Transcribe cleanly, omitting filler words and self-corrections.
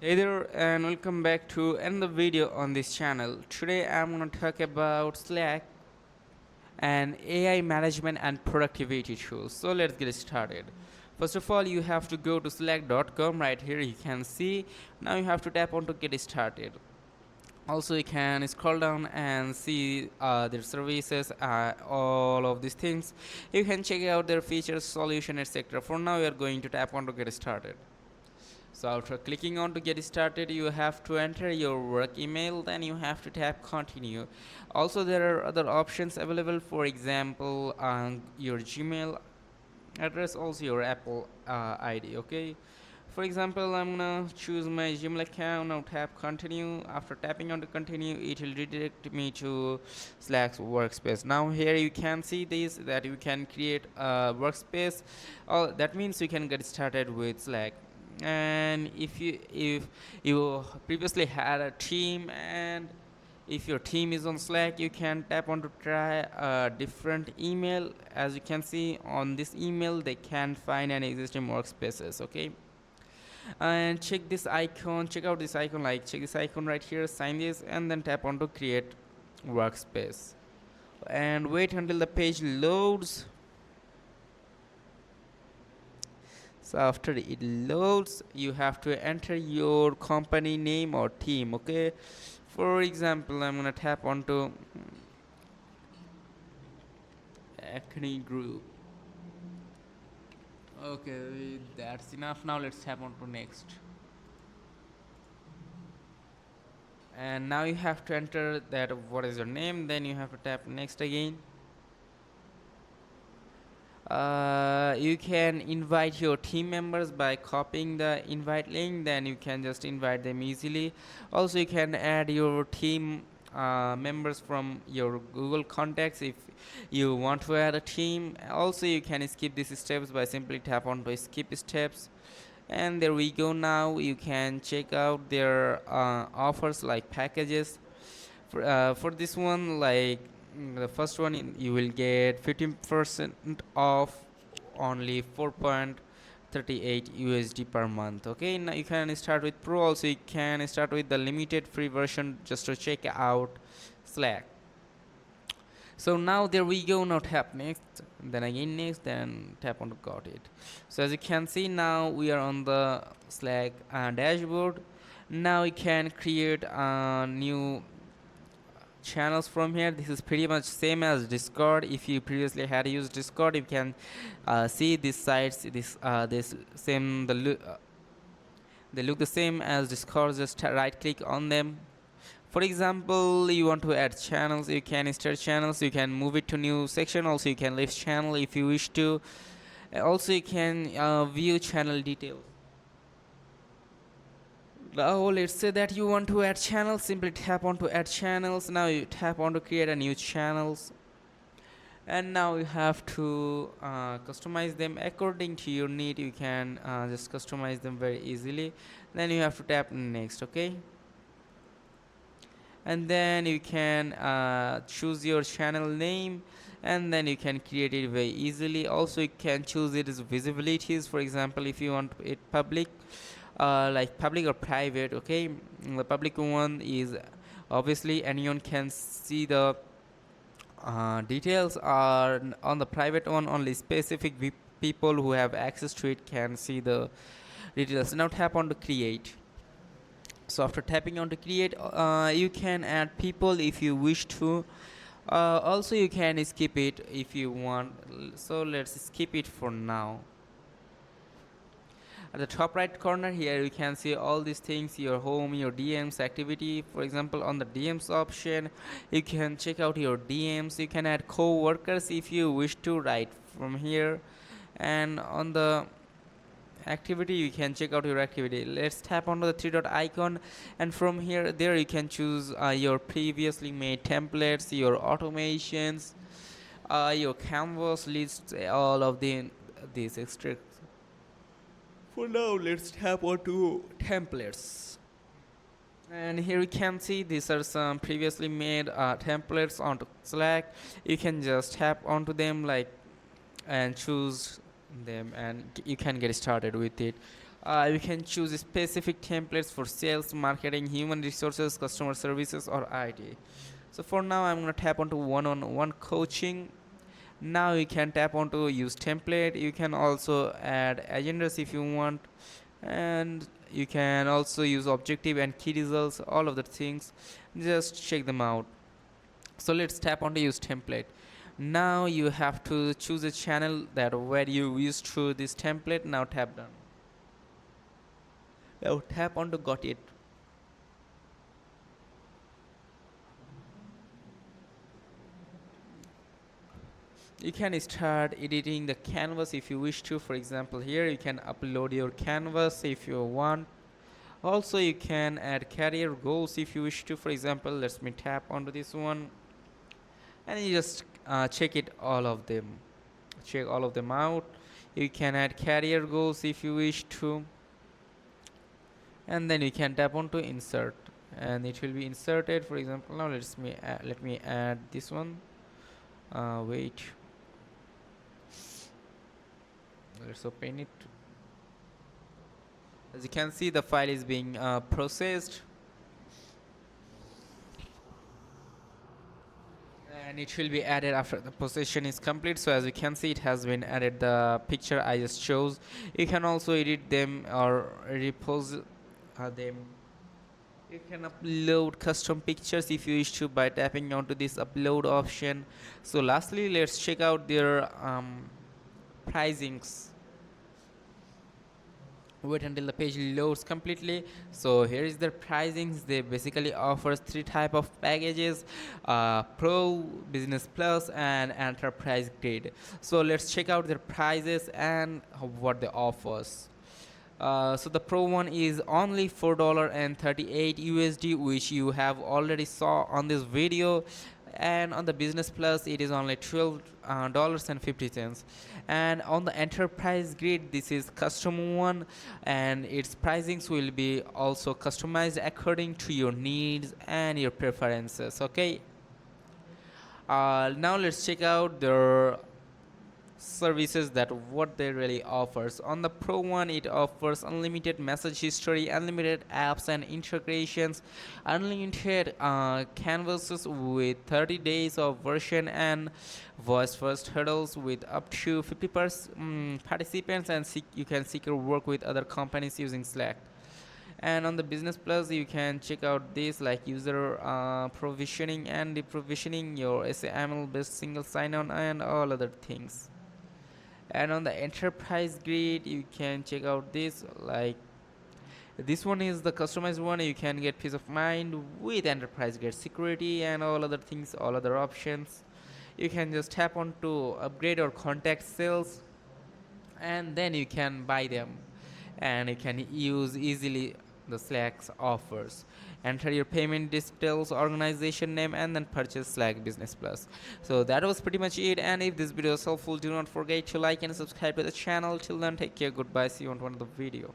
Hey there and welcome back to another video on this channel. Today I'm going to talk about Slack and AI management and productivity tools. So let's get started. First of all, you have to go to slack.com. Right here you can see. Now you have to tap on to get started. Also you can scroll down and see their services, all of these things. You can check out their features, solution, etc. For now we are going to tap on to get started. So after clicking on to get started, you have to enter your work email, then you have to tap continue. Also there are other options available, for example your Gmail address, also your Apple ID. Okay, for example I'm gonna choose my Gmail account. Now tap continue. After tapping on to continue, it will redirect me to Slack's workspace. Now here you can see this, that you can create a workspace. That means you can get started with Slack. And if you previously had a team, and if your team is on Slack, you can tap on to try a different email. As you can see on this email, they can find any existing workspaces. Okay, and check out this icon, like check this icon right here, sign this, and then tap on to create workspace and wait until the page loads. So after it loads, you have to enter your company name or team. Okay, for example I'm gonna tap onto Acne Group. Okay, that's enough. Now let's tap on to next. And now you have to enter that what is your name, then you have to tap next again. You can invite your team members by copying the invite link, then you can just invite them easily. Also you can add your team members from your Google contacts if you want to add a team. Also you can skip these steps by simply tap on to skip steps. And there we go. Now you can check out their offers, like packages. For this one, like the first one, you will get 15% off, only 4.38 USD per month. Okay, now you can start with Pro. Also you can start with the limited free version just to check out Slack. So now there we go. Now tap next, then again next, then tap on to got it. So as you can see, now we are on the Slack dashboard. Now you can create a new channels from here. This is pretty much same as Discord. If you previously had used Discord, you can see these sites, this same they look the same as Discord. Just right click on them. For example, you want to add channels, you can start channels, you can move it to new section. Also you can leave channel if you wish to. Also you can view channel details. Now let's say that you want to add channels, simply tap on to add channels. Now you tap on to create a new channels, and now you have to customize them according to your need. You can just customize them very easily. Then you have to tap next. Okay, and then you can choose your channel name, and then you can create it very easily. Also you can choose it as visibilities. For example, if you want it public, like public or private. Okay, the public one is obviously anyone can see the details. Are on the private one, only specific people who have access to it can see the details. Now tap on to create. So after tapping on to create, you can add people if you wish to. Also you can skip it if you want. So let's skip it for now. At the top right corner here you can see all these things: your home, your DMs, activity. For example, on the DMs option, you can check out your DMs. You can add co-workers if you wish to, right from here. And on the activity, you can check out your activity. Let's tap onto the three dot icon, and from here there you can choose your previously made templates, your automations, your canvas lists, all of these extra. For now let's tap onto templates, and here you can see these are some previously made templates onto Slack. You can just tap onto them, like, and choose them, and you can get started with it. You can choose specific templates for sales, marketing, human resources, customer services, or IT. So for now, I'm gonna tap onto one-on-one coaching. Now you can tap onto use template. You can also add agendas if you want, and you can also use objective and key results, all of the things. Just check them out. So let's tap onto use template. Now you have to choose a channel that where you use through this template. Now tap done. Now tap onto got it. You can start editing the canvas if you wish to. For example, here you can upload your canvas if you want. Also, you can add career goals if you wish to. For example, let me tap onto this one, and you just check it all of them. Check all of them out. You can add career goals if you wish to, and then you can tap onto insert, and it will be inserted. For example, now let me add this one. Wait. Let's open it. As you can see, the file is being processed, and it will be added after the processing is complete. So as you can see, it has been added, the picture I just chose. You can also edit them or repose them. You can upload custom pictures if you wish to by tapping onto this upload option. So lastly, let's check out their pricings. Wait until the page loads completely. So here is their pricings. They basically offers three type of packages: pro, business plus, and enterprise grade. So let's check out their prices and what they offers. So the pro one is only $4.38 USD, which you have already saw on this video, and on the business plus it is only $12.50, and on the enterprise grade this is custom one, and its pricings will be also customized according to your needs and your preferences. Okay. Now let's check out their services, that what they really offers. On the pro one, it offers unlimited message history, unlimited apps and integrations, unlimited canvases with 30 days of version, and voice first hurdles with up to 50% participants, and you can secure work with other companies using Slack. And on the business plus, you can check out this like user provisioning and provisioning your SAML based single sign-on and all other things. And on the enterprise grade, you can check out this, like this one is the customized one. You can get peace of mind with enterprise grade security and all other things, all other options. You can just tap on to upgrade or contact sales, and then you can buy them, and you can use easily the Slack's offers. Enter your payment details, organization name, and then purchase Slack Business Plus. So that was pretty much it. And if this video was helpful, do not forget to like and subscribe to the channel. Till then, take care, goodbye, see you on another video.